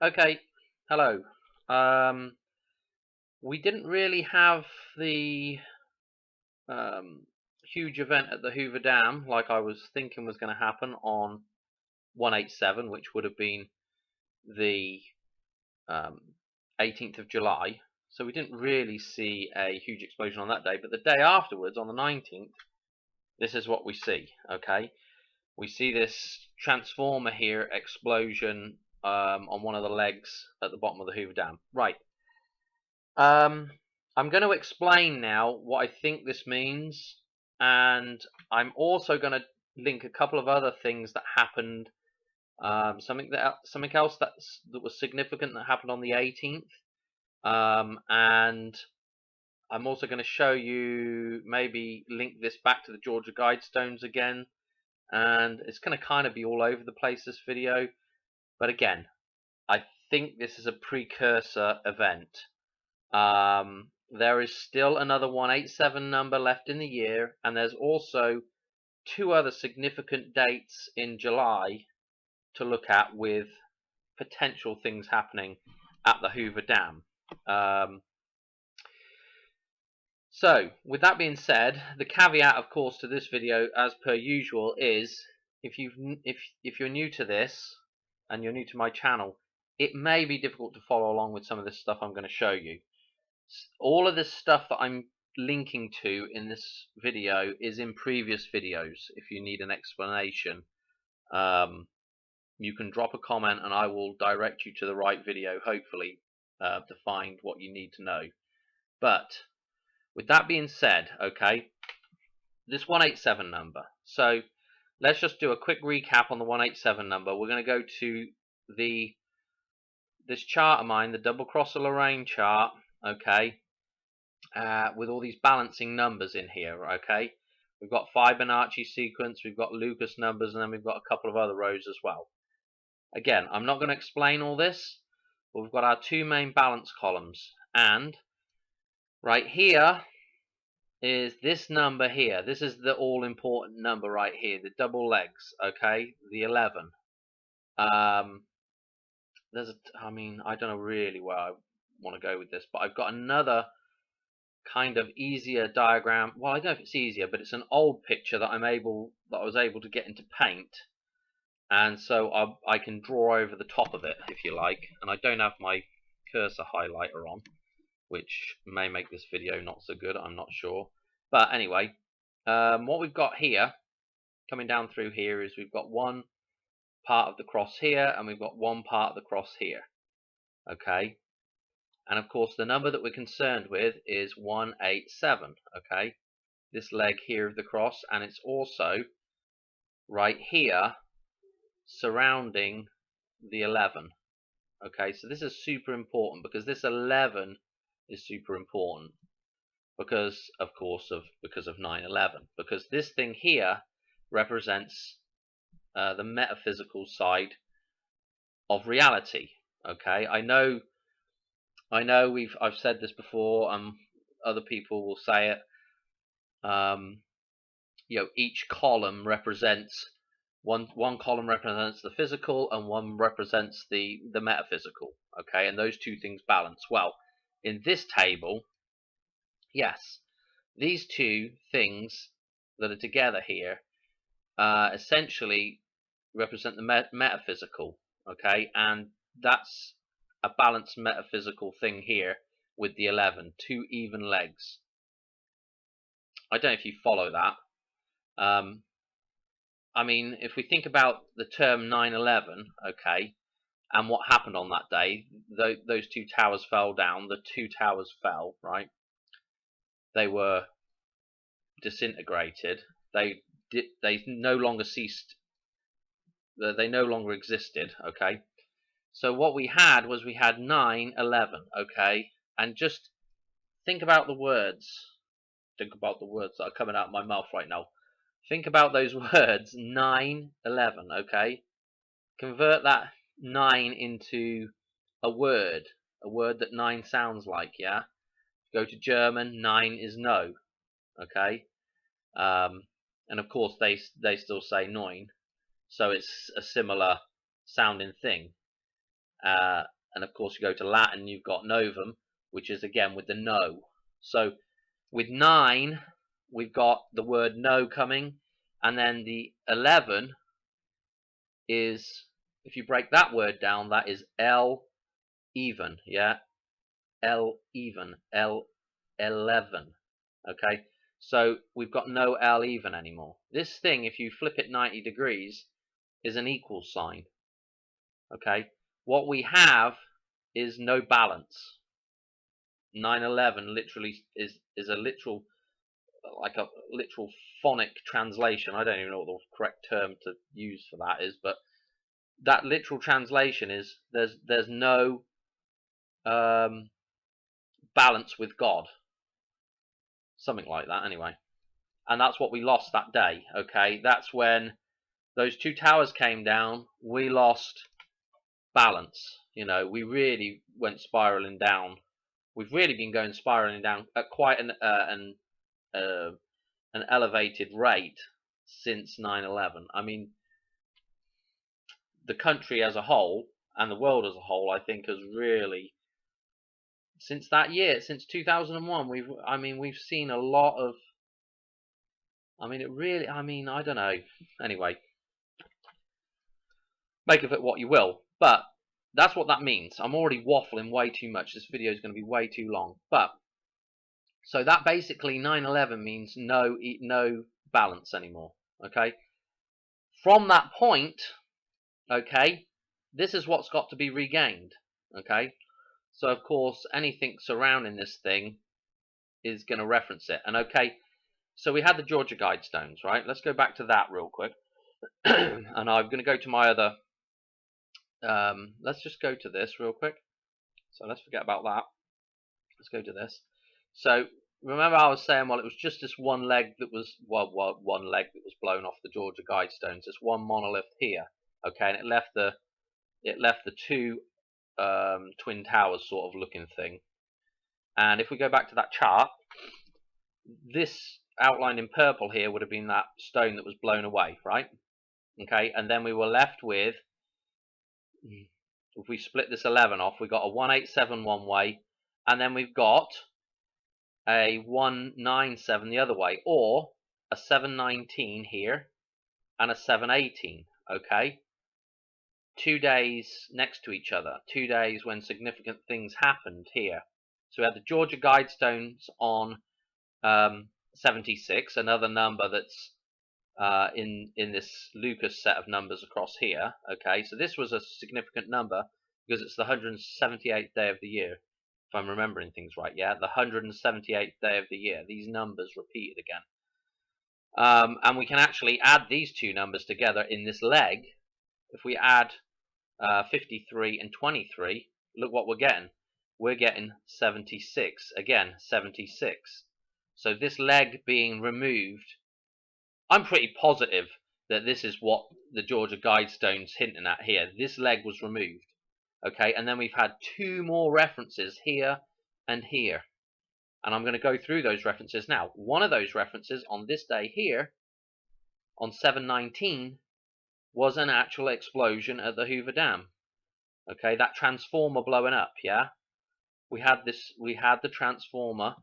Okay, hello. Um, we didn't really have the um, huge event at the Hoover Dam like I was thinking was going to happen on 187, which would have been the um, 18th of July. So we didn't really see a huge explosion on that day. But the day afterwards, on the 19th, this is what we see. Okay, we see this transformer here explosion on one of the legs at the bottom of the Hoover Dam. Right. Um, I'm going to explain now what I think this means, and I'm also going to link a couple of other things that happened. Something else that was significant that happened on the 18th, and I'm also going to show you, maybe link this back to the Georgia Guidestones again, and it's going to kind of be all over the place, this video. But again, I think this is a precursor event. There is still another 187 number left in the year, and there's also two other significant dates in July to look at with potential things happening at the Hoover Dam. So, with that being said, the caveat, of course, to this video, as per usual, is if you're new to this and you're new to my channel, it may be difficult to follow along with some of this stuff I'm going to show you. All of this stuff that I'm linking to in this video is in previous videos. If you need an explanation, you can drop a comment and I will direct you to the right video, hopefully, to find what you need to know. But with that being said, okay, this 187 number. So let's just do a quick recap on the 187 number. We're going to go to this chart of mine, the double cross of Lorraine chart, okay, with all these balancing numbers in here, okay. We've got Fibonacci sequence, we've got Lucas numbers, and then we've got a couple of other rows as well. Again, I'm not going to explain all this, but we've got our two main balance columns, and right here is this number here. This is the all-important number right here, the double legs, okay, the 11. I don't know really where I want to go with this, but I've got another kind of easier diagram. Well, I don't know if it's easier, but it's an old picture that I was able to get into paint, and so I can draw over the top of it if you like. And I don't have my cursor highlighter on, which may make this video not so good, I'm not sure. But anyway, what we've got here coming down through here is we've got one part of the cross here and we've got one part of the cross here, okay. And of course the number that we're concerned with is 187, okay, this leg here of the cross, and it's also right here surrounding the 11, okay. So this is super important because this 11 is super important because of 9/11, because this thing here represents the metaphysical side of reality, okay. I know I've said this before, other people will say it. Each column represents one column represents the physical and one represents the metaphysical, okay, and those two things balance. Well, in this table, yes, these two things that are together here essentially represent the metaphysical, okay, and that's a balanced metaphysical thing here with the 11, two even legs. I don't know if you follow that. I mean, if we think about the term 9/11, okay, and what happened on that day, those two towers fell down. The two towers fell, right? They were disintegrated. They no longer ceased. They no longer existed, okay. So what we had was 9/11, okay, and just think about the words. Think about the words that are coming out of my mouth right now. Think about those words, 9/11, okay. Convert that 9 into a word that 9 sounds like, yeah. Go to German, 9 is no, okay. And of course they still say 9, so it's a similar sounding thing. and of course you go to Latin, you've got novum, which is again with the no. So with 9, we've got the word no coming, and then the 11 is, if you break that word down, that is L even, yeah, L even, L 11. Okay, so we've got no L even anymore. This thing, if you flip it 90 degrees, is an equal sign. Okay, what we have is no balance. 911 literally is a literal, like a literal phonic translation. I don't even know what the correct term to use for that is, but that literal translation is there's no balance with God, something like that anyway. And that's what we lost that day. Okay, that's when those 2 towers came down. We lost balance. You know, we really went spiraling down. We've really been going spiraling down at quite an elevated rate since 9/11. I mean, the country as a whole and the world as a whole, I think, has really, since that year, since 2001, we've seen a lot of, I don't know. Anyway, make of it what you will, but that's what that means. I'm already waffling way too much. This video is going to be way too long. But so that basically 9/11 means no balance anymore. Okay. From that point, okay, this is what's got to be regained. Okay. So of course anything surrounding this thing is going to reference it. And okay, so we had the Georgia Guidestones, right? Let's go back to that real quick. And I'm going to go to my other. Let's just go to this real quick. So let's forget about that. Let's go to this. So remember I was saying, well, it was just this one leg that was, one leg that was blown off the Georgia Guidestones. This one monolith here, okay, and it left the 2 twin towers sort of looking thing. And if we go back to that chart, this outlined in purple here would have been that stone that was blown away, right? Okay, and then we were left with, if we split this 11 off, we got a 187 one way, and then we've got a 197 the other way, or a 719 here and a 718. Okay, 2 days next to each other, 2 days when significant things happened here. So we had the Georgia Guidestones on 76, another number that's in this Lucas set of numbers across here. Okay, so this was a significant number because it's the 178th day of the year, if I'm remembering things right. Yeah, the 178th day of the year. These numbers repeated again, and we can actually add these 2 numbers together in this leg. If we add 53 and 23, look what we're getting. We're getting 76 again. 76. So this leg being removed, I'm pretty positive that this is what the Georgia Guidestone's hinting at here. This leg was removed. Okay, and then we've had 2 more references here and here. And I'm going to go through those references now. One of those references on this day here, on 7/19, was an actual explosion at the Hoover Dam. Okay, that transformer blowing up, yeah? We had the transformer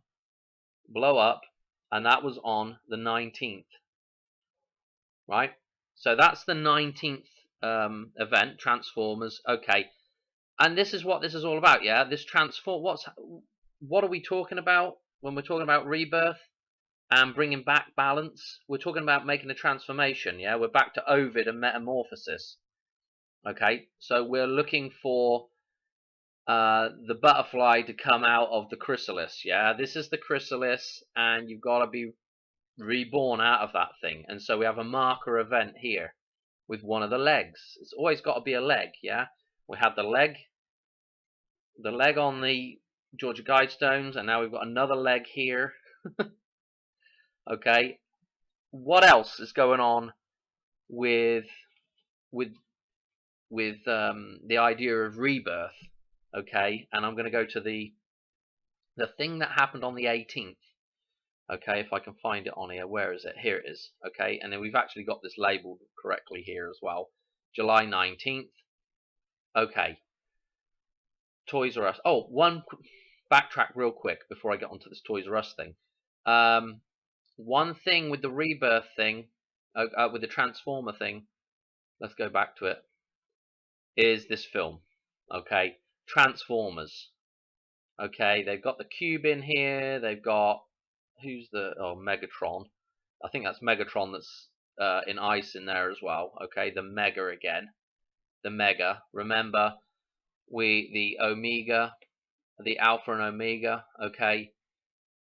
blow up, and that was on the 19th. Right? So that's the 19th event, Transformers. Okay. And this is what this is all about, yeah? This what are we talking about when we're talking about rebirth and bringing back balance? We're talking about making a transformation, yeah? We're back to Ovid and metamorphosis. Okay? So we're looking for the butterfly to come out of the chrysalis, yeah? This is the chrysalis, and you've got to be reborn out of that thing. And so we have a marker event here with one of the legs. It's always got to be a leg, yeah? We had the leg on the Georgia Guidestones, and now we've got another leg here. Okay, what else is going on with the idea of rebirth? Okay, and I'm going to go to the thing that happened on the 18th. Okay, if I can find it on here. Where is it? Here it is. Okay, and then we've actually got this labeled correctly here as well. July 19th. Okay, Toys R Us. Oh, backtrack real quick before I get onto this Toys R Us thing. One thing with the rebirth thing, with the Transformer thing, let's go back to it, is this film. Okay, Transformers. Okay, they've got the cube in here. They've got, who's the, oh, Megatron. I think that's Megatron that's in ice in there as well. Okay, the Mega again. The Mega. Remember, the Omega, the Alpha and Omega. Okay,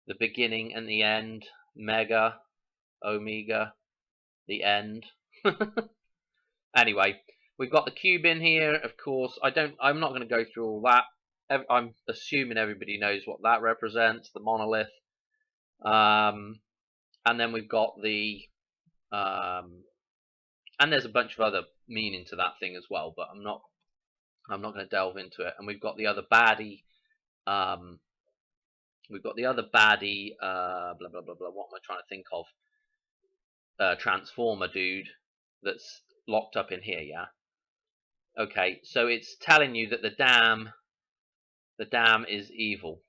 the beginning and the end. Mega, Omega, the end. Anyway, we've got the cube in here. Of course, I'm not going to go through all that. I'm assuming everybody knows what that represents. The monolith. And then we've got the and there's a bunch of other meaning to that thing as well, but I'm not going to delve into it. And we've got the other baddie. We've got the other baddie. Blah blah blah blah. What am I trying to think of? Transformer dude that's locked up in here. Yeah. Okay, so it's telling you that the dam is evil.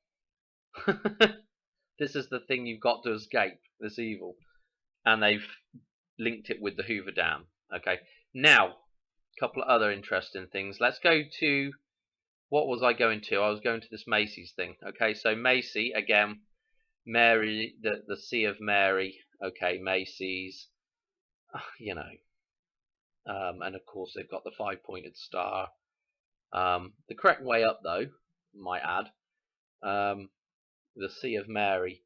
This is the thing you've got to escape. This evil, and they've linked it with the Hoover Dam. Okay, now a couple of other interesting things. Let's go to, what was I going to? I was going to this Macy's thing. Okay, so Macy again, Mary, the Sea of Mary. Okay, Macy's, you know, and of course they've got the 5-pointed star. The correct way up, though, might add, the Sea of Mary.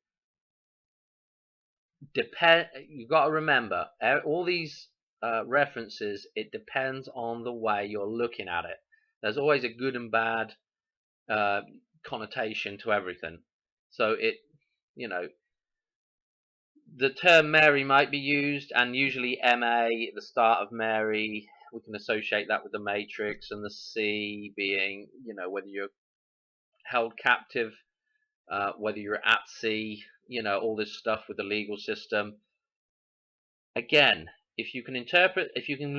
You've got to remember, all these references, it depends on the way you're looking at it. There's always a good and bad connotation to everything. So the term Mary might be used, and usually MA, the start of Mary, we can associate that with the Matrix, and the sea being, whether you're held captive, whether you're at sea, all this stuff with the legal system. Again, if you can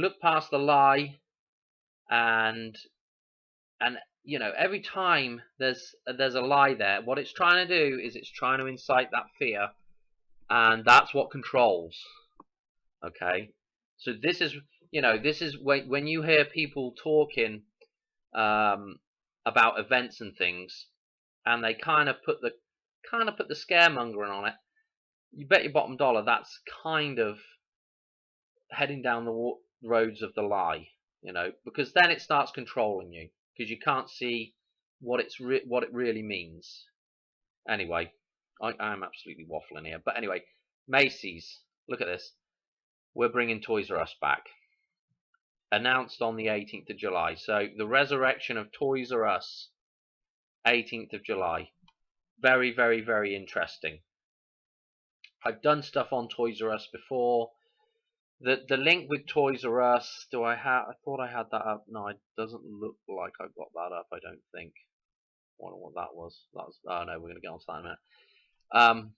look past the lie, and every time there's a lie there, what it's trying to do is it's trying to incite that fear, and that's what controls. Okay, so this is when you hear people talking about events and things, and they kind of put the scaremongering on it. You bet your bottom dollar that's kind of heading down the roads of the lie, because then it starts controlling you, because you can't see what it really means. Anyway, I'm absolutely waffling here, but anyway, Macy's, look at this. We're bringing Toys R Us back. Announced on the 18th of July. So the resurrection of Toys R Us, 18th of July. Very, very, very interesting. I've done stuff on Toys R Us before. The link with Toys R Us, I thought I had that up. No, it doesn't look like I've got that up, I don't think. I wonder what that was. Oh no, we're going to get on to that in a minute.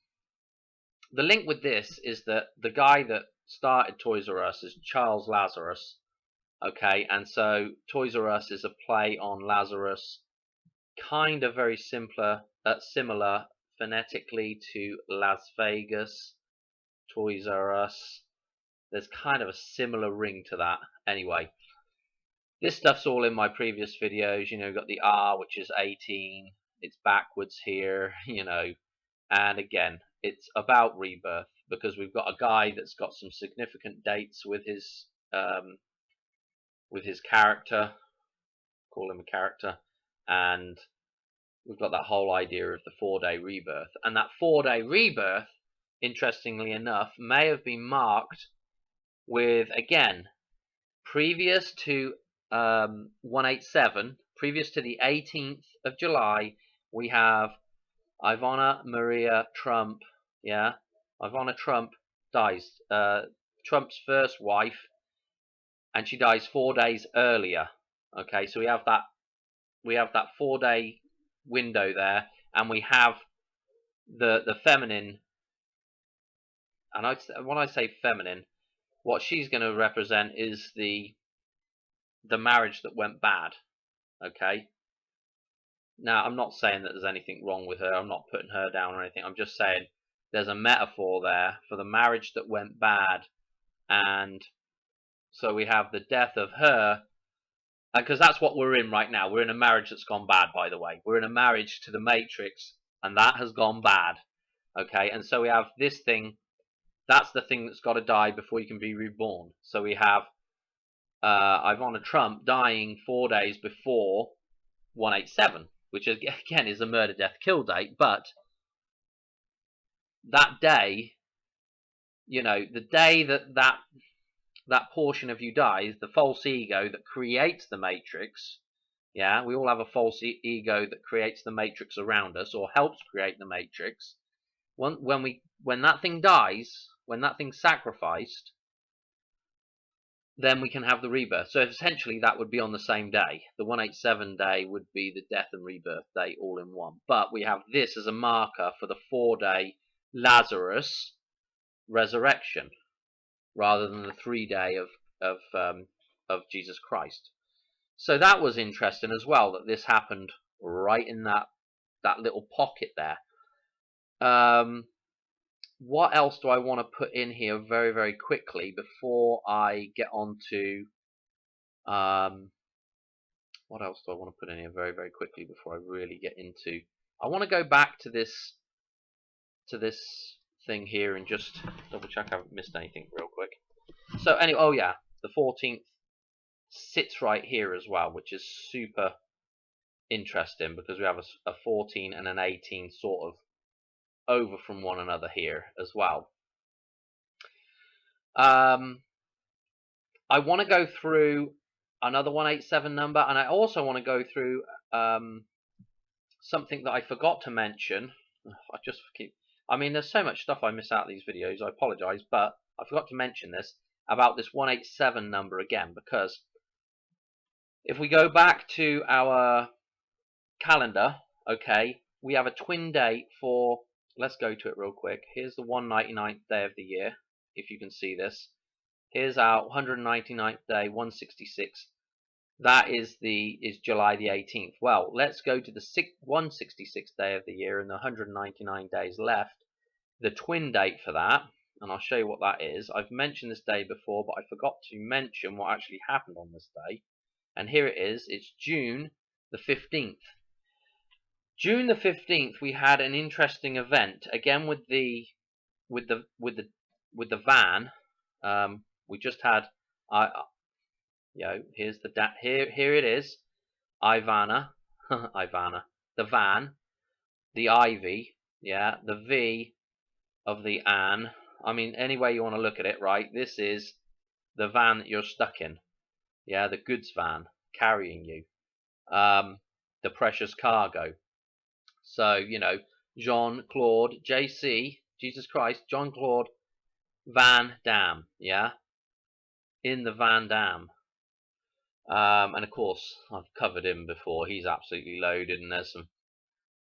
The link with this is that the guy that started Toys R Us is Charles Lazarus. Okay, and so Toys R Us is a play on Lazarus, kind of very similar phonetically to Las Vegas, Toys R Us. There's kind of a similar ring to that. Anyway, this stuff's all in my previous videos. You've got the R, which is 18. It's backwards here, and again, it's about rebirth, because we've got a guy that's got some significant dates with his character, call him a character, and we've got that whole idea of the 4-day rebirth. And that 4-day rebirth, interestingly enough, may have been marked with, again, previous to 187, previous to the 18th of July, we have Ivana Maria Trump. Yeah, Ivana Trump dies. Trump's first wife, and she dies 4 days earlier. Okay, so we have that 4-day window there, and we have the feminine. And when I say feminine, what she's going to represent is the marriage that went bad. Okay, Now, I'm not saying that there's anything wrong with her. I'm not putting her down or anything. I'm just saying there's a metaphor there for the marriage that went bad. And so we have the death of her, because that's what we're in right now. We're in a marriage that's gone bad, by the way. We're in a marriage to the Matrix, and that has gone bad. Okay, and so we have this thing. That's the thing that's got to die before you can be reborn. So we have Ivana Trump dying 4 days before 187, which again is a murder, death, kill date. But that day, you know, the day that portion of you dies, the false ego that creates the Matrix. Yeah, we all have a false ego that creates the Matrix around us, or helps create the Matrix. When that thing dies, when that thing's sacrificed, then we can have the rebirth. So essentially that would be on the same day. The 187 day would be the death and rebirth day all in one. But we have this as a marker for the 4-day Lazarus resurrection, rather than the 3-day of Jesus Christ. So that was interesting as well, that this happened right in that little pocket there. What else do I want to put in here very, very quickly before I get on to what else do I want to put in here very, very quickly before I really get into? I want to go back to this thing here and just double check I haven't missed anything real quick. So anyway, oh yeah, the 14th sits right here as well, which is super interesting because we have a 14 and an 18 sort of over from one another here as well. I want to go through another 187 number, and I also want to go through something that I forgot to mention. I mean, there's so much stuff I miss out of these videos, I apologize, but I forgot to mention this about this 187 number again, because if we go back to our calendar, okay, we have a twin date for, let's go to it real quick. Here's the 199th day of the year, if you can see this. Here's our 199th day, 166. That is July the 18th. Well, let's go to the 166th day of the year and the 199 days left. The twin date for that, and I'll show you what that is. I've mentioned this day before, but I forgot to mention what actually happened on this day. And here it is. It's June the 15th. June the 15th, we had an interesting event again with the van. We just had, here's the here it is, Ivana, Ivana, the van, the Ivy, yeah, the V of the Anne. I mean, any way you want to look at it, right? This is the van that you're stuck in, yeah, the goods van carrying you, the precious cargo. So Jean-Claude, JC, Jesus Christ, Jean-Claude Van Damme, yeah, in the Van Damme. And of course, I've covered him before. He's absolutely loaded, and there's some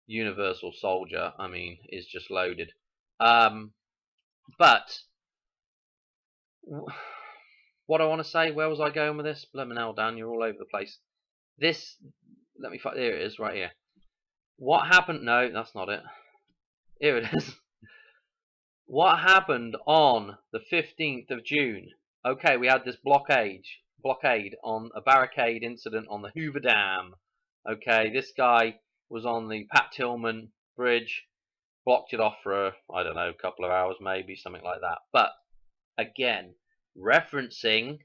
Universal Soldier. I mean, is just loaded. But what I want to say, where was I going with this? Blooming hell, Dan, you're all over the place. This, let me find. There it is, right here. What happened? No, that's not it. Here it is. What happened on the 15th of June? Okay, we had this blockade on a barricade incident on the Hoover Dam. Okay, this guy was on the Pat Tillman Bridge, blocked it off for, I don't know, a couple of hours maybe, something like that. But again, referencing,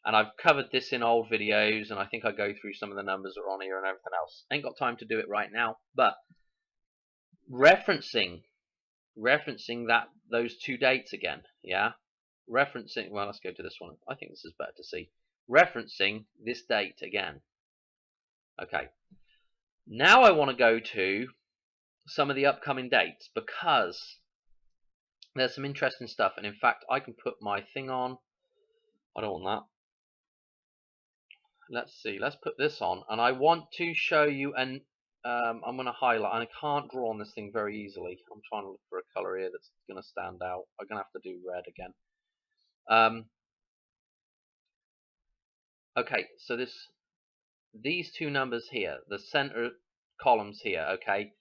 and I've covered this in old videos, and I think I go through some of the numbers that are on here and everything else. Ain't got time to do it right now, but referencing those two dates again, yeah? Referencing, well, let's go to this one. I think this is better to see. Referencing this date again. Okay. Now I want to go to some of the upcoming dates, because there's some interesting stuff, and in fact I can put my thing on. I don't want that. Let's see, let's put this on, and I want to show you an I'm going to highlight, and I can't draw on this thing very easily. I'm trying to look for a color here that's going to stand out. I'm going to have to do red again. Okay, so these two numbers here, the center columns here, okay,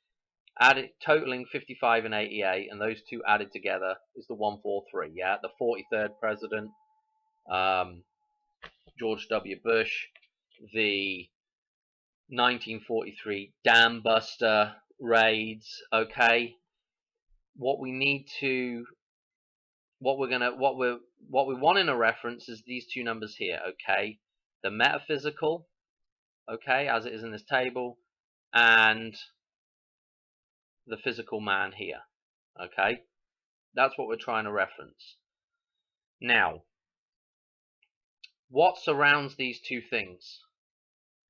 added totaling 55 and 88, and those two added together is the 143. Yeah, the 43rd president, George W. Bush, the 1943 dam buster raids. Okay, what we want in a reference is these two numbers here. Okay, the metaphysical, okay, as it is in this table, and the physical man here. Okay, that's what we're trying to reference. Now, what surrounds these two things?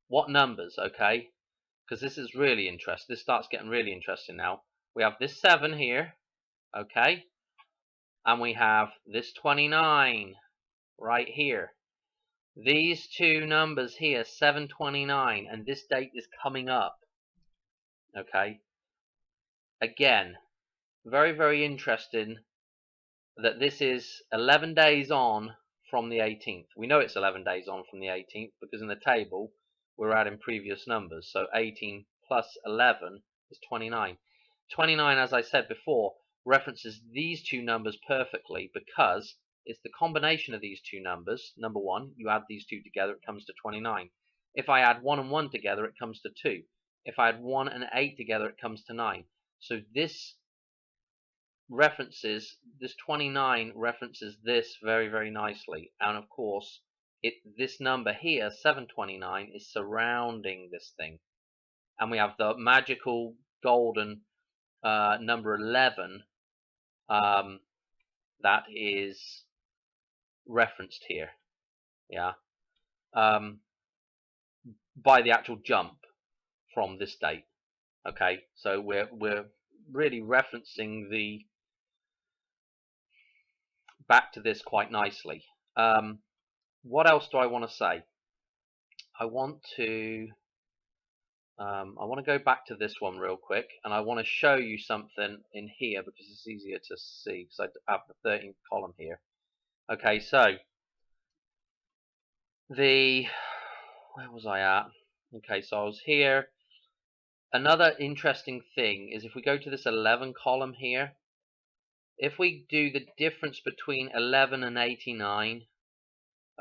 What numbers? Okay, because this is really interesting. This starts getting really interesting now. We have this 7 here, okay, and we have this 29 right here. These two numbers here, 729, and this date is coming up. Okay, again, very, very interesting that this is 11 days on from the 18th. We know it's 11 days on from the 18th because in the table we're adding previous numbers. So 18 plus 11 is 29. 29, as I said before, references these two numbers perfectly because it's the combination of these two numbers. Number one, you add these two together, it comes to 29. If I add 1 and 1 together, it comes to 2. If I add 1 and 8 together, it comes to 9. So this 29 references this very, very nicely. And of course, this number here, 729, is surrounding this thing. And we have the magical golden number 11 that is referenced here, yeah, by the actual jump from this date. Okay, so we're really referencing the back to this quite nicely. What else do I want to say? I want to go back to this one real quick, and I want to show you something in here because it's easier to see because I have the 13th column here. Okay, so where was I at? Okay, so I was here. Another interesting thing is if we go to this 11 column here, if we do the difference between 11 and 89,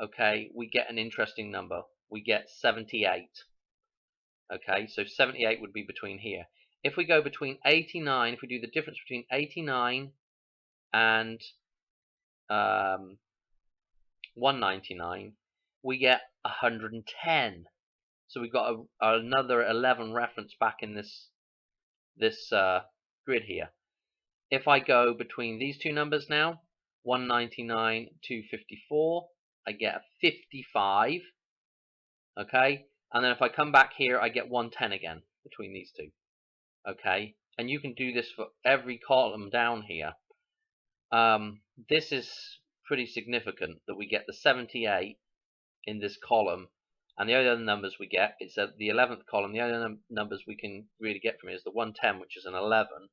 okay, we get an interesting number. We get 78. Okay, so 78 would be between here. If we go between 89, if we do the difference between 89 and 199, we get 110. So we've got another 11 reference back in this grid here. If I go between these two numbers now, 199, 254, I get a 55. Okay, and then if I come back here, I get 110 again between these two. Okay, and you can do this for every column down here. This is pretty significant that we get the 78 in this column, and the only other numbers we get, it's at the 11th column, the only numbers we can really get from it is the 110, which is an 11,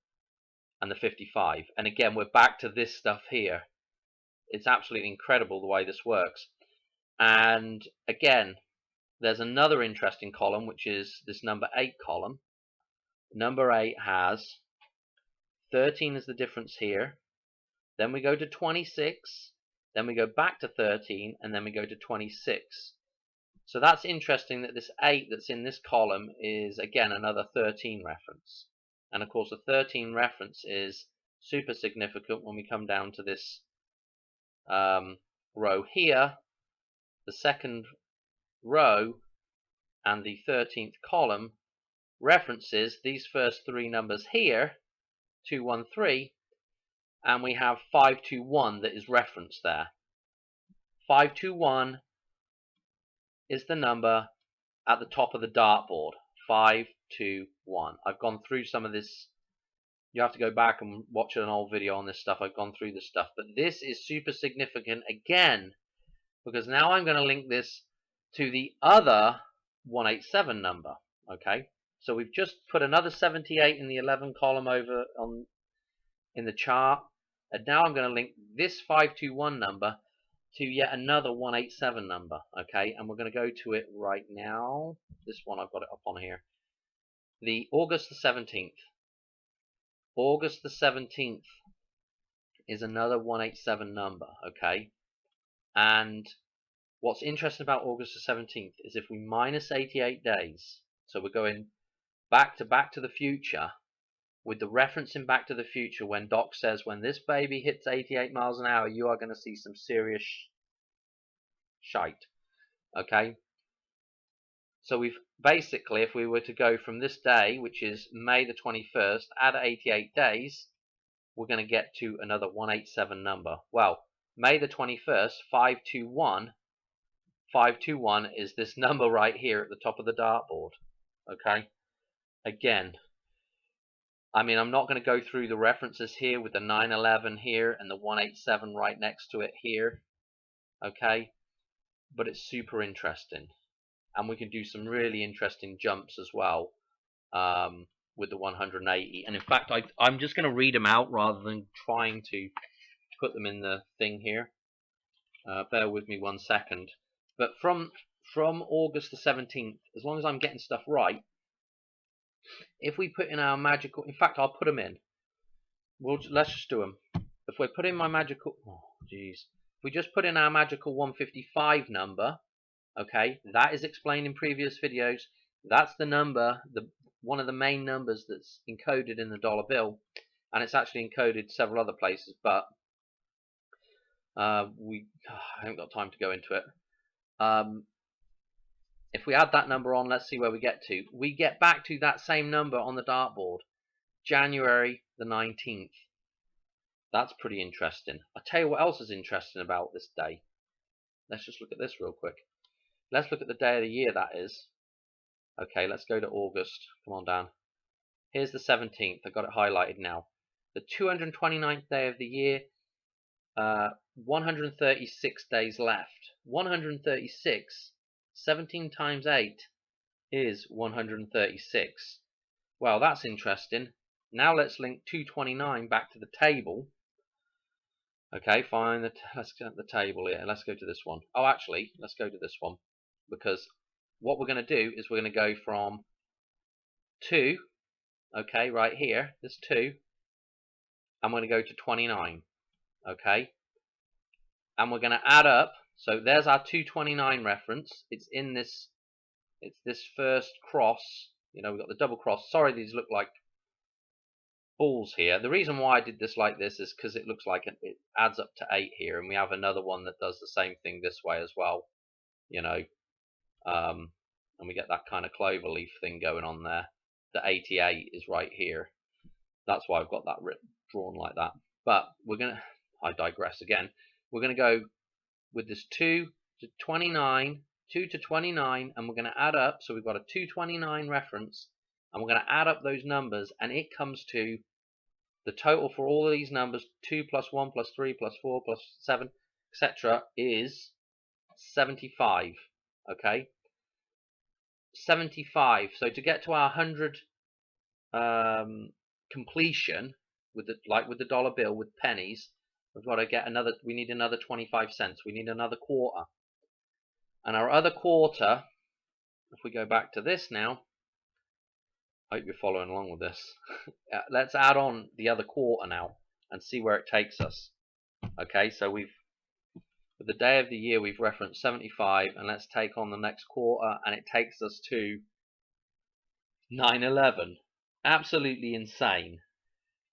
and the 55. And again, we're back to this stuff here. It's absolutely incredible the way this works. And again, there's another interesting column, which is this number 8 column. Number 8 has 13 is the difference here. Then we go to 26. Then we go back to 13, and then we go to 26. So that's interesting that this 8 that's in this column is, again, another 13 reference. And of course, the 13 reference is super significant when we come down to this row here. The second row and the 13th column references these first three numbers here, 213, and we have 521 that is referenced there. 521 is the number at the top of the dartboard. 521. I've gone through some of this. You have to go back and watch an old video on this stuff. I've gone through this stuff, but this is super significant again because now I'm going to link this to the other 187 number. Okay, so we've just put another 78 in the 11 column over in the chart, and now I'm going to link this 521 number to yet another 187 number. Okay, and we're going to go to it right now. This one, I've got it up on here. the August the 17th. August the 17th is another 187 number, okay? And what's interesting about August the 17th is if we minus 88 days, so we're going Back to the Future, with the reference in Back to the Future when Doc says when this baby hits 88 miles an hour, you are going to see some serious shite, okay? So we've basically, if we were to go from this day, which is May the 21st, add 88 days, we're going to get to another 187 number. Well, May the 21st, 521, 521 is this number right here at the top of the dartboard, okay? Again, I mean, I'm not going to go through the references here with the 911 here and the 187 right next to it here, okay? But it's super interesting. And we can do some really interesting jumps as well with the 180. And in fact, I'm just going to read them out rather than trying to put them in the thing here. Bear with me 1 second. But from August the 17th, as long as I'm getting stuff right, if we put in our magical, in fact, I'll put them in. Let's just do them. If we put in my magical, oh geez, if we just put in our magical 155 number, okay, that is explained in previous videos. That's the number, one of the main numbers that's encoded in the dollar bill, and it's actually encoded several other places, but I haven't got time to go into it. If we add that number on, let's see where we get to. We get back to that same number on the dartboard, January the 19th. That's pretty interesting. I'll tell you what else is interesting about this day. Let's just look at this real quick. Let's look at the day of the year that is. Okay, let's go to August. Come on down. Here's the 17th. I got it highlighted now. The 229th day of the year. 136 days left. 136. 17 times 8 is 136. Well, that's interesting. Now let's link 229 back to the table. Okay, fine. Let's get the table here. Let's go to this one. Oh, actually, let's go to this one. Because what we're going to do is we're going to go from 2, okay, right here, this 2, I'm going to go to 29, okay, and we're going to add up. So there's our 229 reference. It's in this, it's this first cross. You know, we've got the double cross. Sorry, these look like balls here. The reason why I did this like this is because it looks like it adds up to 8 here, and we have another one that does the same thing this way as well, you know. And we get that kind of clover leaf thing going on there. The 88 is right here. That's why I've got that drawn like that. But we're going to, I digress again. We're going to go with this 2 to 29, 2 to 29, and we're going to add up. So we've got a 229 reference, and we're going to add up those numbers, and it comes to the total for all of these numbers, 2 plus 1 plus 3 plus 4 plus 7, etc., is 75. Okay? 75. So to get to our 100 completion with the dollar bill with pennies, we've got to get another. We need another 25 cents. We need another quarter. And our other quarter, if we go back to this now, I hope you're following along with this. Let's add on the other quarter now and see where it takes us. Okay, so with the day of the year we've referenced 75, and let's take on the next quarter, and it takes us to 9/11. Absolutely insane.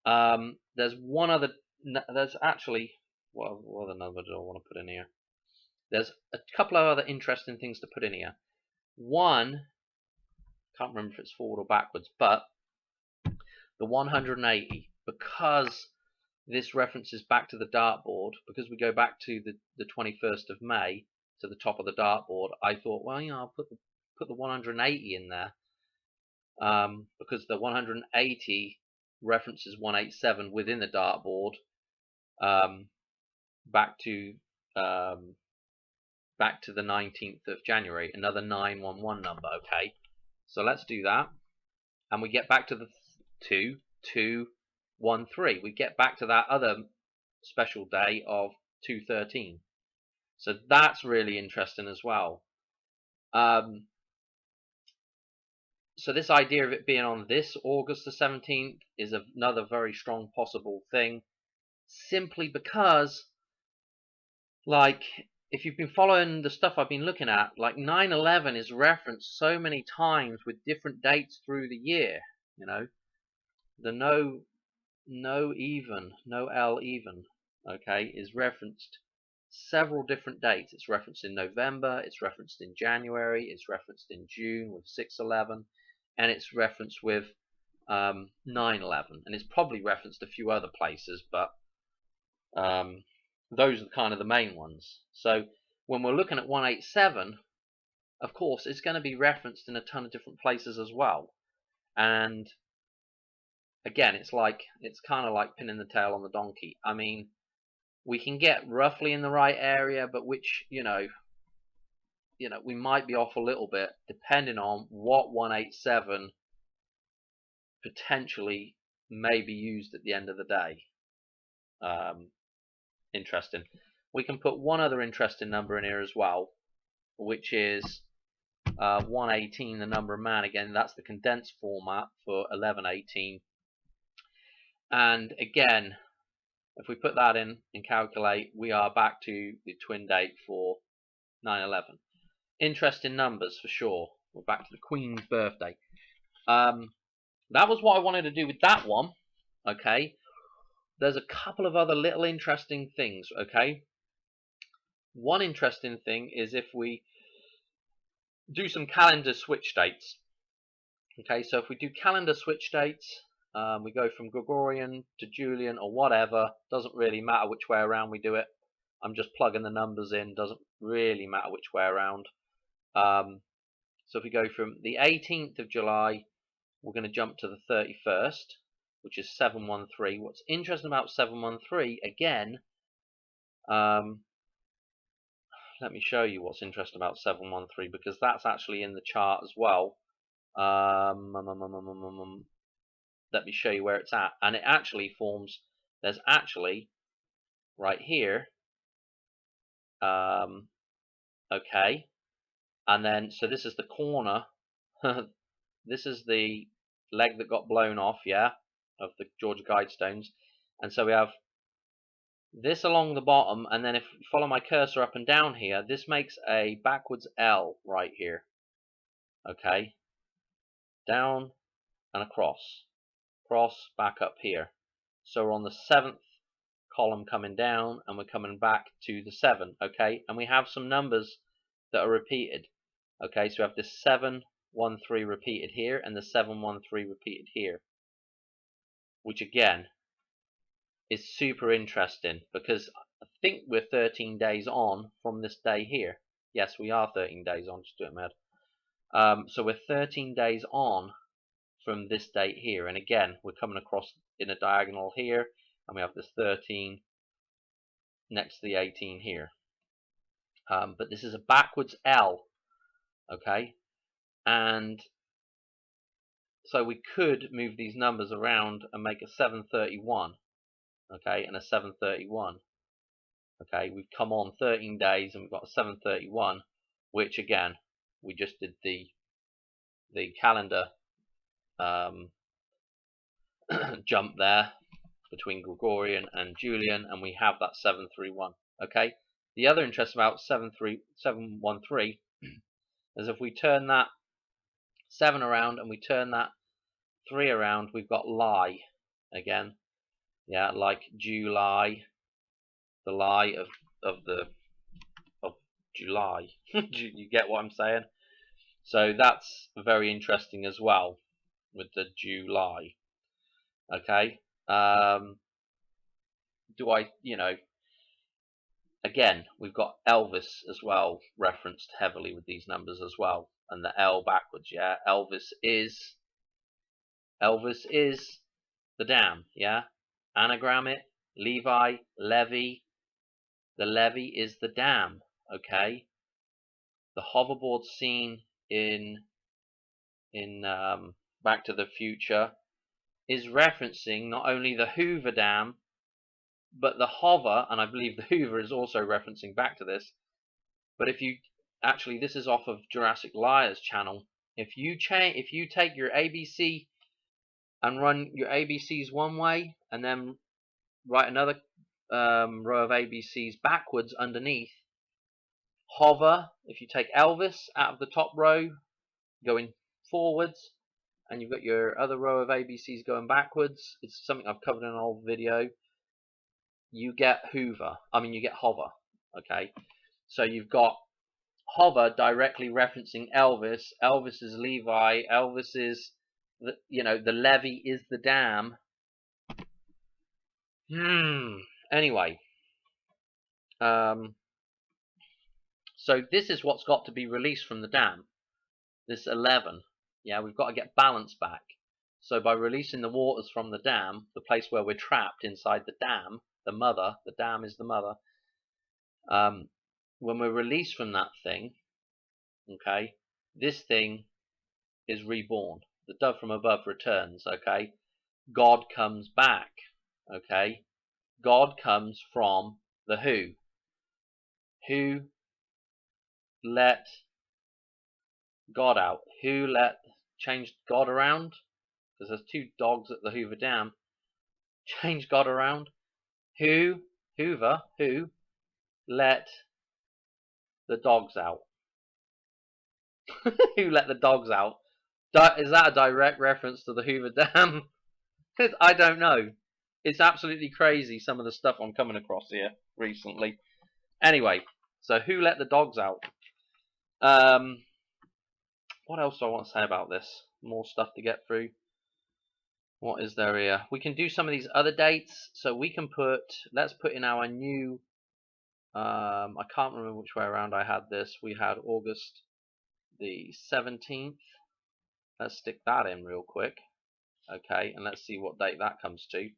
There's one other. There's actually what other number do I want to put in here? There's a couple of other interesting things to put in here. One, can't remember if it's forward or backwards, but the 180, because this references back to the dartboard, because we go back to the 21st of May to the top of the dartboard, I thought, well, you know, I'll put the 180 in there, because the 180 references 187 within the dartboard, back to the 19th of January, another 911 number. Okay, so let's do that, and we get back to the 2213. We get back to that other special day of 213. So that's really interesting as well. so this idea of it being on this August the 17th is another very strong possible thing, simply because, like, if you've been following the stuff I've been looking at, like 9/11 is referenced so many times with different dates through the year. You know, the no L even, okay, is referenced several different dates. It's referenced in November, it's referenced in January, it's referenced in June with 6/11, and it's referenced with 9/11, and it's probably referenced a few other places, but those are kind of the main ones. So when we're looking at 187, of course, it's going to be referenced in a ton of different places as well. And again, it's kind of like pinning the tail on the donkey. I mean, we can get roughly in the right area, but which, we might be off a little bit depending on what 187 potentially may be used at the end of the day. Interesting. We can put one other interesting number in here as well, which is 118, the number of man. Again, that's the condensed format for 1118. And again, if we put that in and calculate, we are back to the twin date for 9/11. Interesting numbers for sure. We're back to the Queen's birthday. That was what I wanted to do with that one. Okay. There's a couple of other little interesting things. Okay. One interesting thing is if we do some calendar switch dates. Okay, so if we do calendar switch dates, we go from Gregorian to Julian or whatever, doesn't really matter which way around we do it. I'm just plugging the numbers in, doesn't really matter which way around. So if we go from the 18th of July, we're going to jump to the 31st, which is 713. What's interesting about 713, again, let me show you what's interesting about 713, because that's actually in the chart as well. Let me show you where it's at, and it actually forms, there's actually right here, okay, and then so this is the corner. This is the leg that got blown off, yeah, of the Georgia Guidestones, and so we have this along the bottom, and then if you follow my cursor up and down here, this makes a backwards L right here, okay, down and across, cross, back up here. So we're on the 7th column coming down, and we're coming back to the 7, okay, and we have some numbers that are repeated, okay, so we have this 713 repeated here and the 713 repeated here, which again is super interesting because I think we're 13 days on from this day here. Yes, we are 13 days on, just doing mad. So we're 13 days on from this date here, and again we're coming across in a diagonal here, and we have this 13 next to the 18 here. But this is a backwards L, okay, and so we could move these numbers around and make a 731, okay, and a 731. Okay, we've come on 13 days and we've got a 731, which again we just did the calendar jump there between Gregorian and Julian, and we have that 731. Okay, the other interest about 713 is if we turn that 7 around and we turn that 3 around, we've got lie again, yeah, like July, the lie of July. You get what I'm saying? So that's very interesting as well with the July. Okay. Do I, again, we've got Elvis as well referenced heavily with these numbers as well, and the L backwards. Yeah, Elvis is the dam. Yeah, anagram it. Levi, Levy. The levy is the dam. Okay. The hoverboard scene in Back to the Future is referencing not only the Hoover Dam, but the hover, and I believe the Hoover is also referencing back to this. But if you actually, this is off of Jurassic Liar's channel, If you take your ABC and run your ABCs one way, and then write another row of ABCs backwards underneath, hover. If you take Elvis out of the top row, going forwards, and you've got your other row of ABCs going backwards, it's something I've covered in an old video, you get Hoover. You get hover. Okay, so you've got hover directly referencing Elvis. Elvis is Levi. Elvis is the levee is the dam. Anyway, so this is what's got to be released from the dam. This 11. Yeah, we've got to get balance back. So by releasing the waters from the dam, the place where we're trapped inside the dam, the dam is the mother. When we're released from that thing, okay, this thing is reborn. The dove from above returns, okay? God comes back, okay? God comes from the who. Who let God out? Who changed God around? Because there's two dogs at the Hoover Dam. Change God around. Hoover, who let the dogs out? Who let the dogs out? Is that a direct reference to the Hoover Dam? I don't know. It's absolutely crazy, some of the stuff I'm coming across here recently. Anyway, so who let the dogs out? What else do I want to say about this? More stuff to get through. What is there here? We can do some of these other dates. So we can let's put in our new, I can't remember which way around I had this. We had August the 17th. Let's stick that in real quick. Okay, and let's see what date that comes to.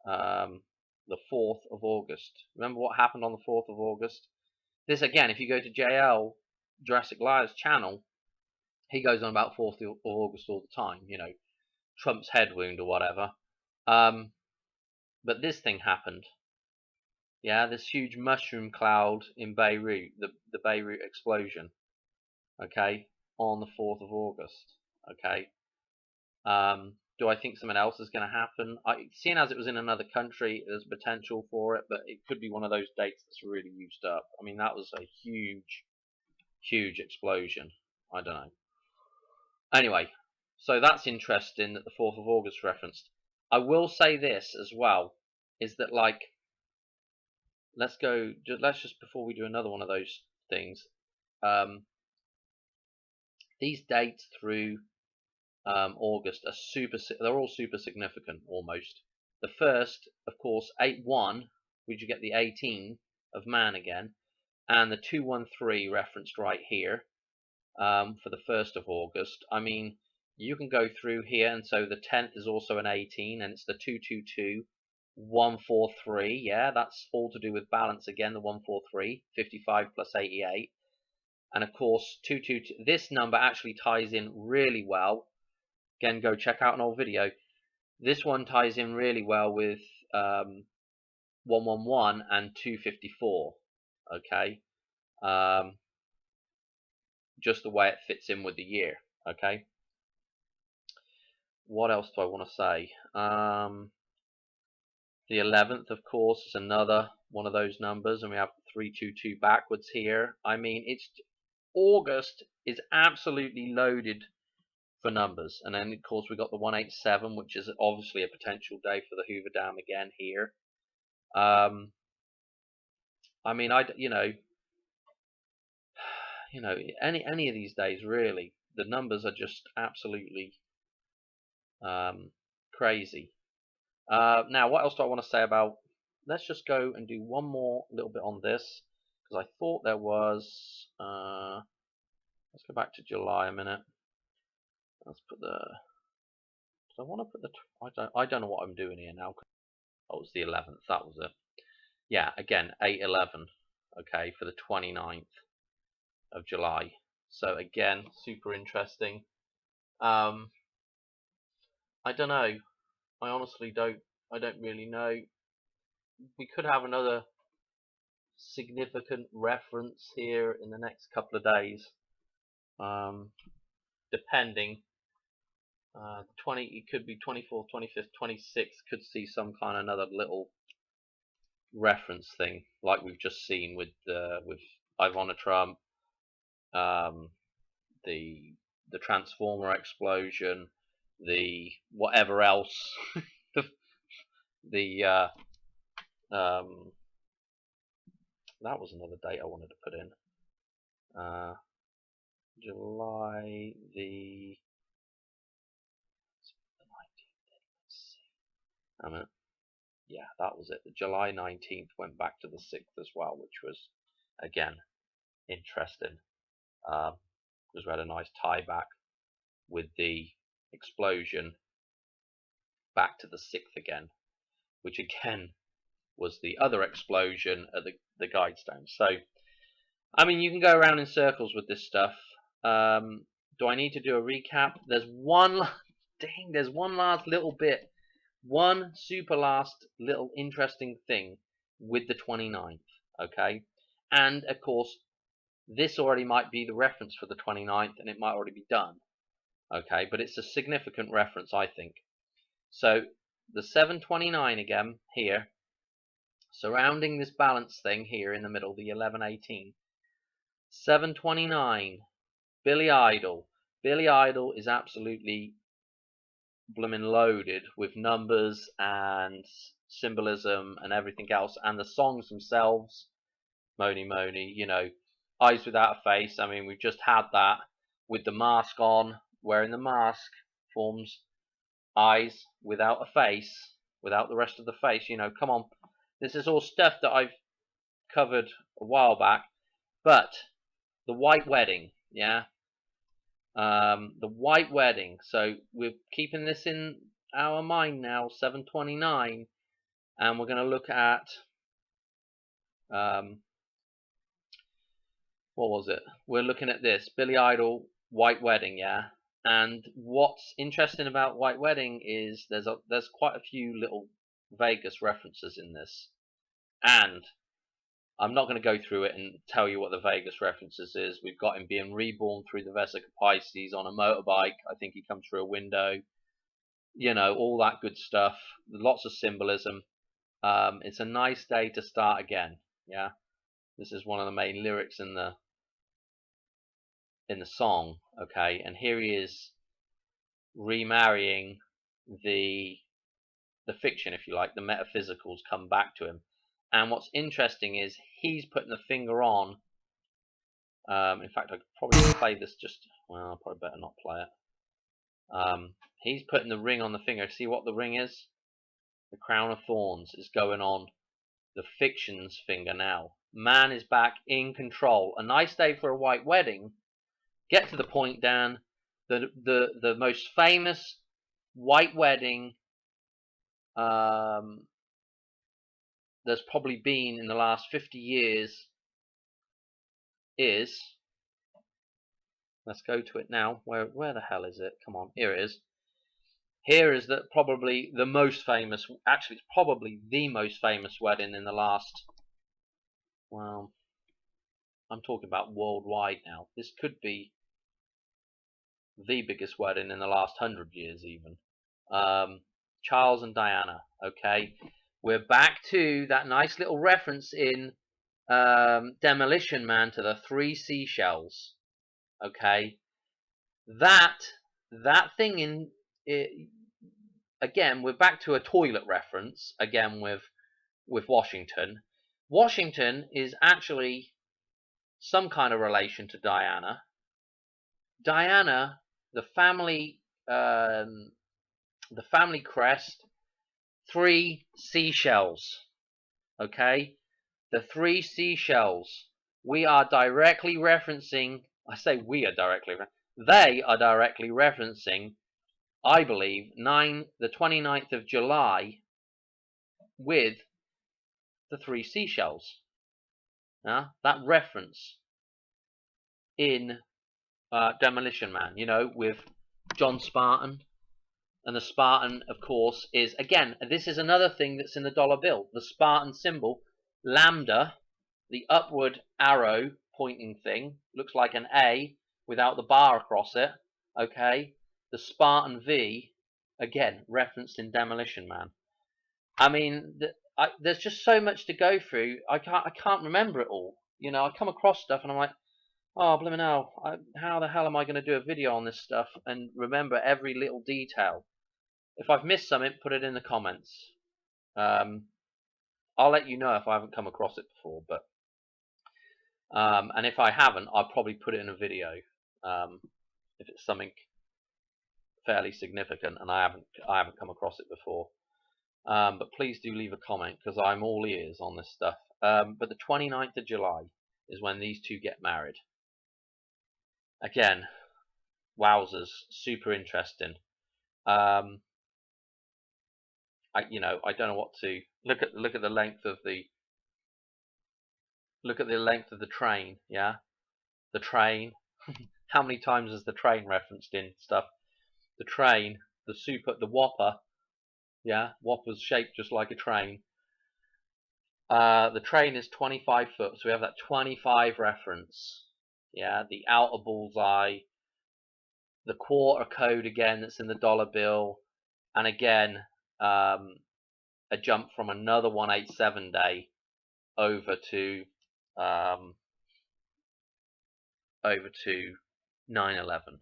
The 4th of August. Remember what happened on the 4th of August? This again, if you go to JL, Jurassic Liar's channel, he goes on about 4th of August all the time, Trump's head wound or whatever. But this thing happened. Yeah, this huge mushroom cloud in Beirut, the Beirut explosion, okay, on the 4th of August, okay. Do I think something else is going to happen? Seeing as it was in another country, there's potential for it, but it could be one of those dates that's really used up. That was a huge, huge explosion. I don't know. Anyway, so that's interesting that the 4th of August referenced. I will say this as well, is that let's just before we do another one of those things, these dates through August are they're all super significant almost. The first, of course, 8-1, which you get the 18 of man again, and the 213 referenced right here for the 1st of August. You can go through here, and so the 10th is also an 18, and it's the 222, 143. Yeah, that's all to do with balance again, the 143, 55 plus 88. And of course, 222, this number actually ties in really well. Again, go check out an old video. This one ties in really well with 111 and 254. Okay, just the way it fits in with the year. Okay. What else do I want to say? The 11th, of course, is another one of those numbers, and we have 322 backwards here. It's August is absolutely loaded for numbers. And then of course we got the 187, which is obviously a potential day for the Hoover Dam again here. Any of these days really, the numbers are just absolutely crazy. Now what else do I want to say about, let's just go and do one more little bit on this, because I thought there was let's go back to July a minute. Let's put the, I want to put the, I don't know what I'm doing here now. Oh, it's the 11th, that was it. Yeah, again, 8-11, okay, for the 29th of July. So again, super interesting. I don't know. I honestly don't really know. We could have another significant reference here in the next couple of days. depending. 20, it could be 24th, 25th, 26th, could see some kind of another little reference thing, like we've just seen with Ivana Trump, the Transformer explosion, the whatever else, the that was another date I wanted to put in. July the 19th. I mean, yeah, that was it. The July 19th went back to the 6th as well, which was again interesting. Because we had a nice tie back with the explosion back to the 6th again, which again was the other explosion at the Guidestone. So, I mean, you can go around in circles with this stuff. Do I need to do a recap? There's one last little bit, one super last little interesting thing with the 29th, okay? And, of course, this already might be the reference for the 29th, and it might already be done, okay? But it's a significant reference, I think. So, the 729 again, here, surrounding this balance thing here in the middle, the 1118. 729, Billy Idol. Billy Idol is absolutely blooming loaded with numbers and symbolism and everything else, and the songs themselves, Mony Mony, you know, Eyes Without a Face. I mean, we've just had that with the mask on, wearing the mask forms eyes without a face, without the rest of the face. You know, come on, this is all stuff that I've covered a while back. But the White Wedding, yeah, the White Wedding. So we're keeping this in our mind now, 729, and we're going to look at what was it? We're looking at this Billy Idol White Wedding, yeah. And what's interesting about White Wedding is there's quite a few little Vegas references in this, and I'm not going to go through it and tell you what the Vegas references is. We've got him being reborn through the Vesica Pisces on a motorbike. I think he comes through a window. You know, all that good stuff. Lots of symbolism. It's a nice day to start again. Yeah, this is one of the main lyrics in the song. Okay, and here he is remarrying the fiction, if you like. The metaphysicals come back to him. And what's interesting is he's putting the finger on. In fact, I could probably play this just. Well, I probably better not play it. He's putting the ring on the finger. See what the ring is? The crown of thorns is going on the fiction's finger now. Man is back in control. A nice day for a white wedding. Get to the point, Dan. The most famous white wedding there's probably been in the last 50 years is, let's go to it now. Where the hell is it? Come on, here it is. Here is probably the most famous, actually it's probably the most famous wedding in the last, well, I'm talking about worldwide now. This could be the biggest wedding in the last 100 years even. Charles and Diana, okay? We're back to that nice little reference in Demolition Man to the 3 seashells, okay? That thing in it, again, we're back to a toilet reference again with Washington. Washington is actually some kind of relation to Diana. Diana, the family crest, 3 seashells. Okay, the 3 seashells. We are directly referencing. I say we are directly. They are directly referencing, I believe, the 29th of July with the 3 seashells. That reference in Demolition Man, you know, with John Spartan. And the Spartan, of course, is, again, this is another thing that's in the dollar bill. The Spartan symbol, lambda, the upward arrow pointing thing, looks like an A without the bar across it. Okay, the Spartan V, again referenced in Demolition Man. I mean, there's just so much to go through. I can't remember it all. You know, I come across stuff and I'm like, oh, blimey now, how the hell am I going to do a video on this stuff and remember every little detail? If I've missed something, put it in the comments. I'll let you know if I haven't come across it before, but and if I haven't, I'll probably put it in a video if it's something fairly significant and I haven't come across it before. But please do leave a comment because I'm all ears on this stuff. But the 29th of July is when these two get married. Again, wowzers, super interesting. I don't know what to look at the length of the train. Yeah, the train. How many times is the train referenced in stuff? The train, the Whopper. Yeah, Whopper's shaped just like a train. The train is 25 foot, so we have that 25 reference. Yeah, the outer bullseye, the quarter code again that's in the dollar bill, and again a jump from another 187 day over to 9/11.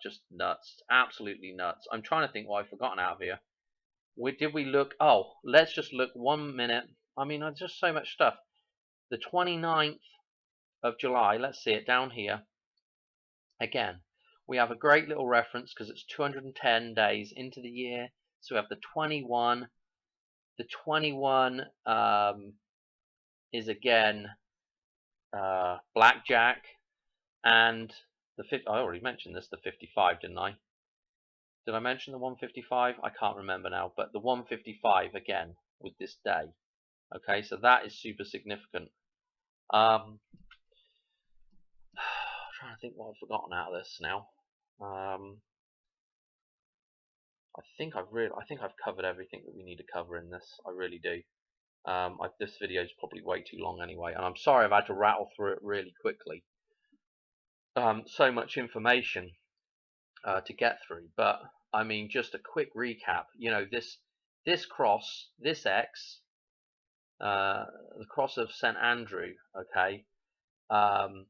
Just nuts, absolutely nuts. I'm trying to think what I've forgotten out of here. Did we look? Oh, let's just look 1 minute. I mean, there's just so much stuff. The 29th of July, let's see it down here. Again, we have a great little reference because it's 210 days into the year. So we have the 21. The 21 is again blackjack, and the 50. I already mentioned this, the 55, didn't I? Did I mention the 155? I can't remember now, but the 155 again with this day. Okay, so that is super significant. I'm trying to think what I've forgotten out of this now. I think I've covered everything that we need to cover in this. I really do. This video is probably way too long anyway, and I'm sorry I've had to rattle through it really quickly. So much information to get through, but I mean, just a quick recap. You know, this cross, this X, the cross of St. Andrew. Okay, and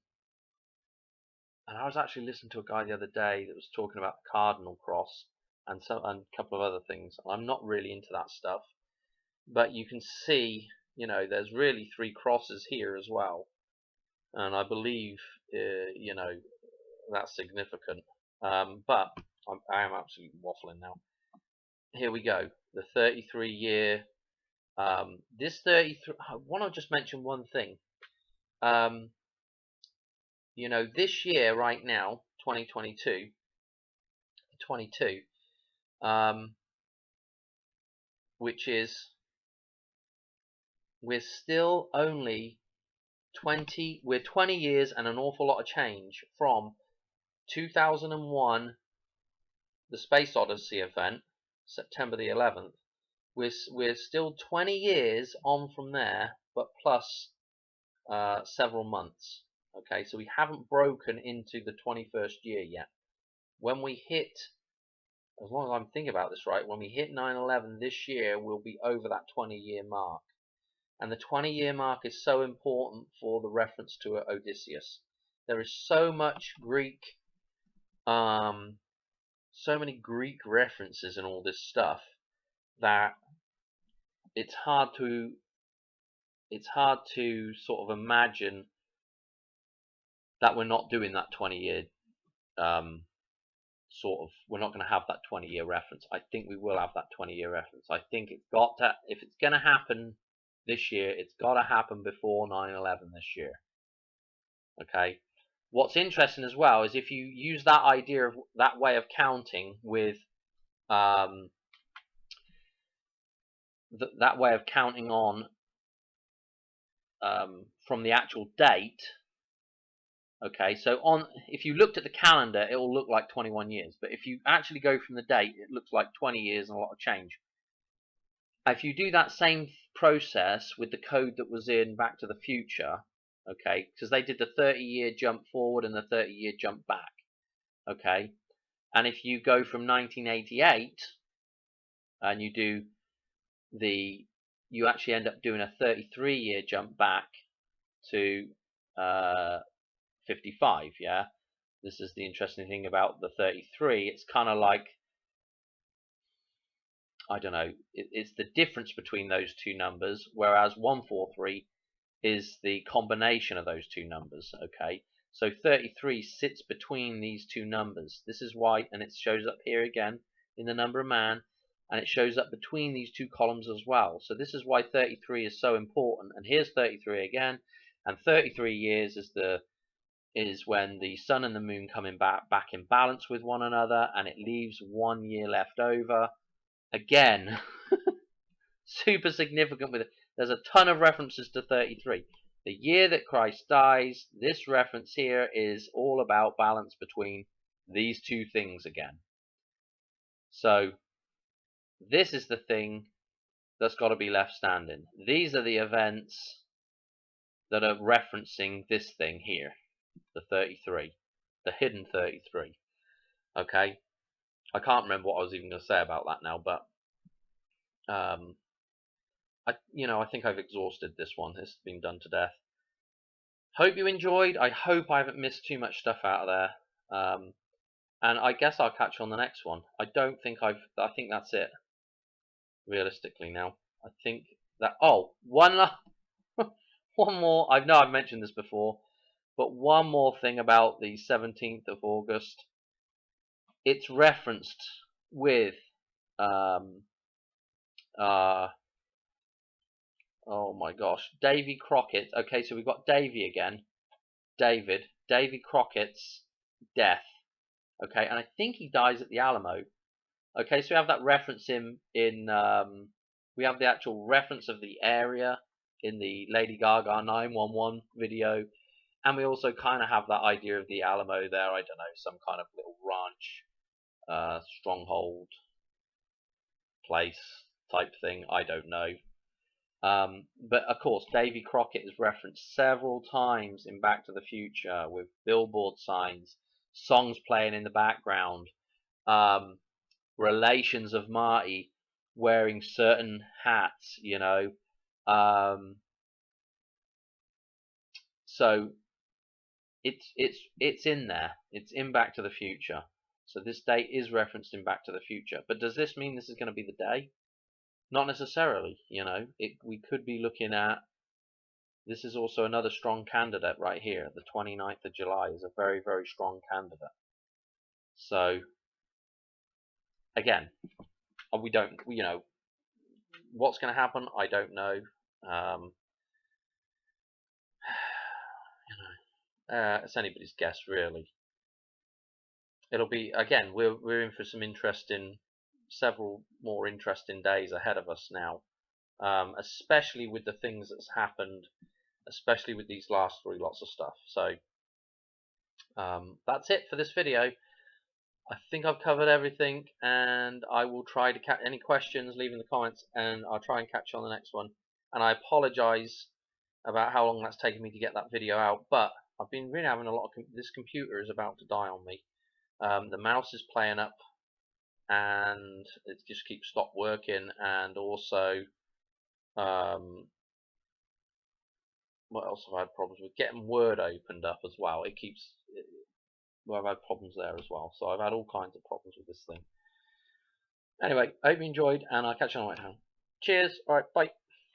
I was actually listening to a guy the other day that was talking about the cardinal cross and a couple of other things. I'm not really into that stuff, but you can see, you know, there's really 3 crosses here as well, and I believe, you know, that's significant. But I am absolutely waffling now. Here we go. The 33-year. This 33. I want to just mention one thing. You know, this year right now, 2022, which is, we're still only 20. We're 20 years and an awful lot of change from 2001, the Space Odyssey event, September the 11th. We're still 20 years on from there, but plus several months. Okay, so we haven't broken into the 21st year yet. When we hit, as long as I'm thinking about this right, when we hit 9/11 this year, we'll be over that 20-year mark. And the 20-year mark is so important for the reference to Odysseus. There is so much Greek, so many Greek references in all this stuff that it's hard to sort of imagine that we're not doing that 20-year we're not going to have that 20-year reference. I think we will have that 20-year reference. I think it's got to, if it's going to happen this year, it's got to happen before 9/11 this year. Okay. What's interesting as well is if you use that idea of that way of counting with that way of counting on from the actual date. Okay, so if you looked at the calendar, it will look like 21 years. But if you actually go from the date, it looks like 20 years and a lot of change. If you do that same process with the code that was in Back to the Future, okay, because they did the 30-year jump forward and the 30-year jump back. Okay, And if you go from 1988 and you actually end up doing a 33-year jump back to 55. Yeah, this is the interesting thing about the 33. It's kind of like, I don't know, it's the difference between those two numbers, whereas 143 is the combination of those two numbers. Okay, so 33 sits between these two numbers. This is why, and it shows up here again in the number of man, and it shows up between these two columns as well. So this is why 33 is so important. And here's 33 again, and 33 years is when the sun and the moon coming back in balance with one another, and it leaves 1 year left over. Again, super significant with it. There's a ton of references to 33. The year that Christ dies, this reference here is all about balance between these two things again. So this is the thing that's got to be left standing. These are the events that are referencing this thing here, the 33, the hidden 33. Okay, I can't remember what I was even going to say about that now, but I think I've exhausted this one. It's been done to death. Hope you enjoyed. I hope I haven't missed too much stuff out of there. And I guess I'll catch you on the next one. I think that's it. Realistically now, I think that. Oh, one more. I know I've mentioned this before, but one more thing about the 17th of August. It's referenced with oh my gosh, Davy Crockett. Okay, so we've got Davy again. Davy Crockett's death. Okay, and I think he dies at the Alamo. Okay, so we have that reference in we have the actual reference of the area in the Lady Gaga 911 video, and we also kind of have that idea of the Alamo there. I don't know, some kind of little ranch, stronghold place type thing. I don't know. But of course, Davy Crockett is referenced several times in Back to the Future with billboard signs, songs playing in the background, relations of Marty wearing certain hats, so it's in there. It's in Back to the Future. So this date is referenced in Back to the Future. But does this mean this is going to be the day? Not necessarily, we could be looking at, this is also another strong candidate right here. The 29th of July is a very, very strong candidate. So, again, we don't, what's going to happen, I don't know. It's anybody's guess, really. It'll be, again, we're in for some several more interesting days ahead of us now. Especially with the things that's happened, especially with these last 3 lots of stuff. So that's it for this video. I think I've covered everything, and I will try to catch any questions, leave in the comments, and I'll try and catch you on the next one. And I apologize about how long that's taken me to get that video out, but I've been really having a lot of this computer is about to die on me. The mouse is playing up, and it just keeps stopped working, and also what else have I had problems with? Getting Word opened up as well. I've had problems there as well. So I've had all kinds of problems with this thing. Anyway, I hope you enjoyed, and I'll catch you on the way home. Cheers. Alright, bye.